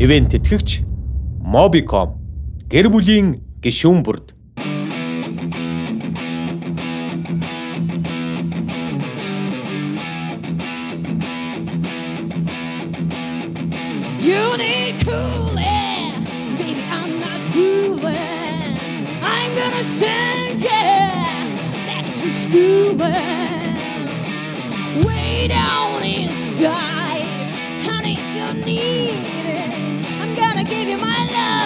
Ивент тэтгэгч Mobicom гэр бүлийн гишүүн бүрд You need cooling, baby, I'm not fooling. I'm gonna send you back to school. Way down inside, honey, you need it. I'm gonna give you my love.